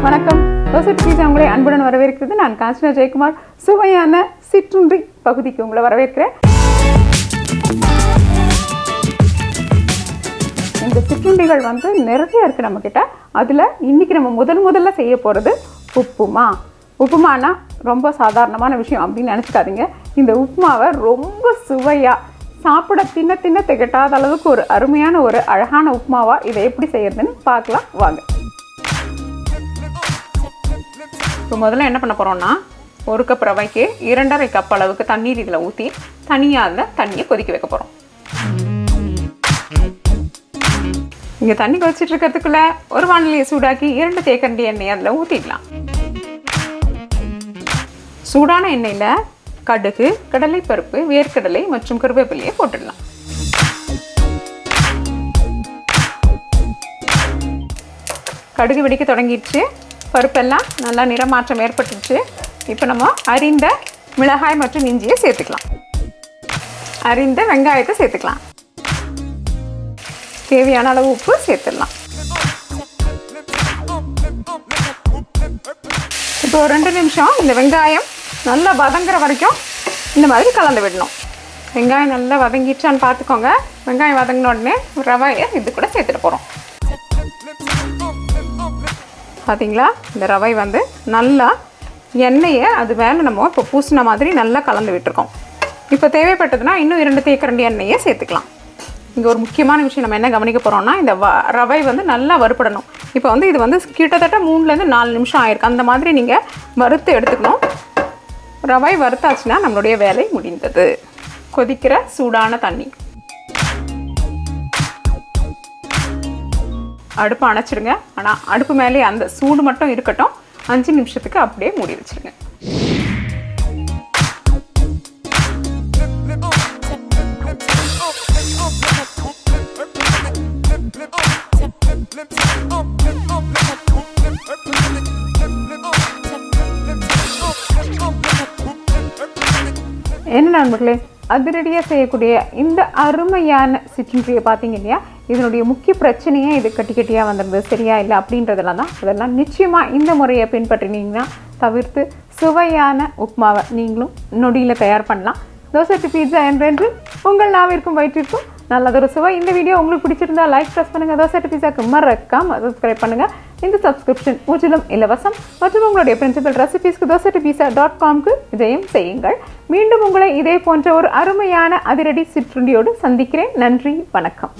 வணக்கம். தோசை பீஸா உங்களை அன்புடன் வரவேற்கிறது. நான் காஞ்சனா ஜெயக்குமார். சுவையான சிற்றுண்டி பகுதிக்கு உங்களை வரவேற்கிறேன். இந்த சிற்றுண்டிகள் நிறைய இருக்கு நம்ம கிட்ட. அதுல இன்னைக்கு நம்ம முதல்ல செய்ய போறது உப்புமா. உப்புமானா ரொம்ப சாதாரணமான விஷயம் அப்படின்னு நினைச்சுக்காதீங்க. இந்த உப்புமாவை ரொம்ப சுவையா சாப்பிட தின்ன திகட்டாத அளவுக்கு ஒரு அருமையான ஒரு அழகான உப்புமாவா இதை எப்படி செய்யறதுன்னு பார்க்கலாம் வாங்க. இப்போ முதல்ல என்ன பண்ண போறோம்னா, 1 கப் ரவைக்கு 2.5 கப் அளவுக்கு தண்ணீர் இதில் ஊற்றி தனியாக அந்த தண்ணியை கொதிக்க வைக்க போகிறோம். இங்கே தண்ணி கொதிச்சிட்டு இருக்கிறதுக்குள்ள ஒரு வானிலையை சூடாக்கி 2 தேக்கரண்டி எண்ணெய் அதில் ஊற்றிடலாம். சூடான எண்ணெயில் கடுகு, கடலைப்பருப்பு, வேர்க்கடலை மற்றும் கருவேப்பிலையை போட்டுடலாம். கடுகு வெடிக்க தொடங்கிடுச்சு. பருப்பெல்லாம் நல்லா நிறமாற்றம் ஏற்பட்டுச்சு. இப்போ நம்ம அரிந்த மிளகாய் மற்றும் இஞ்சியை சேர்த்துக்கலாம். அரிந்த வெங்காயத்தை சேர்த்துக்கலாம். தேவையான அளவு உப்பு சேர்த்துடலாம். இப்போ 2 நிமிஷம் இந்த வெங்காயம் நல்லா வதங்குற வரைக்கும் இந்த மாதிரி கலந்து விடணும். வெங்காயம் நல்லா வதங்கிடுச்சான்னு பார்த்துக்கோங்க. வெங்காயம் வதங்கின உடனே ரவையை இது கூட சேர்த்துட்டு போகிறோம். பார்த்தீங்களா, இந்த ரவை நல்லா எண்ணெயை அது மேலே நம்ம இப்போ பூசின மாதிரி நல்லா கலந்து விட்டுருக்கோம். இப்போ தேவைப்பட்டதுன்னா இன்னும் 2 தேக்கரண்டி எண்ணெயை சேர்த்துக்கலாம். இங்கே ஒரு முக்கியமான விஷயம் நம்ம என்ன கவனிக்க போகிறோம்னா, இந்த ரவை நல்லா வறுப்படணும். இப்போ இது கிட்டத்தட்ட 3லேருந்து 4 நிமிஷம் ஆயிருக்கு. அந்த மாதிரி நீங்கள் வறுத்து எடுத்துக்கணும். ரவை வறுத்தாச்சுன்னா நம்மளுடைய வேலை முடிந்தது. கொதிக்கிற சூடான தண்ணி. அடுப்பு அணைச்சிடுங்க. ஆனால் அடுப்பு மேலே அந்த சூடு மட்டும் இருக்கட்டும். 5 நிமிஷத்துக்கு அப்படியே மூடி வச்சிருங்க. என்ன நண்பர்களே, அதிரடியாக செய்யக்கூடிய இந்த அருமையான சிற்றுண்டியை பார்த்தீங்க இல்லையா? இதனுடைய முக்கிய பிரச்சனையே இது கட்டியாக வந்துடுது, சரியா இல்லை அப்படின்றதெல்லாம் தான். அதெல்லாம் நிச்சயமாக இந்த முறையை பின்பற்றினீங்கன்னா தவிர்த்து சுவையான உப்புமாவை நீங்களும் நொடியில் தயார் பண்ணலாம். தோசை பீட்சா என்றென்று உங்கள் நாவிற்கும் வயிற்றிற்கும் நல்லதொரு சுவை. இந்த வீடியோ உங்களுக்கு பிடிச்சிருந்தா லைக் ப்ரெஸ் பண்ணுங்கள். தோசை பீட்சாக்கு மறக்காம சப்ஸ்கிரைப் பண்ணுங்கள். இந்த சப்ஸ்கிரிப்ஷன் முற்றிலும் இலவசம். மற்றும் உங்களுடைய பிரின்சிபல் ரெசிபீஸ்க்கு dosapizza.com-க்கு விஜயம் செய்யுங்கள். மீண்டும் உங்களை இதே போன்ற ஒரு அருமையான அதிரடி சிற்றுண்டியோடு சந்திக்கிறேன். நன்றி, வணக்கம்.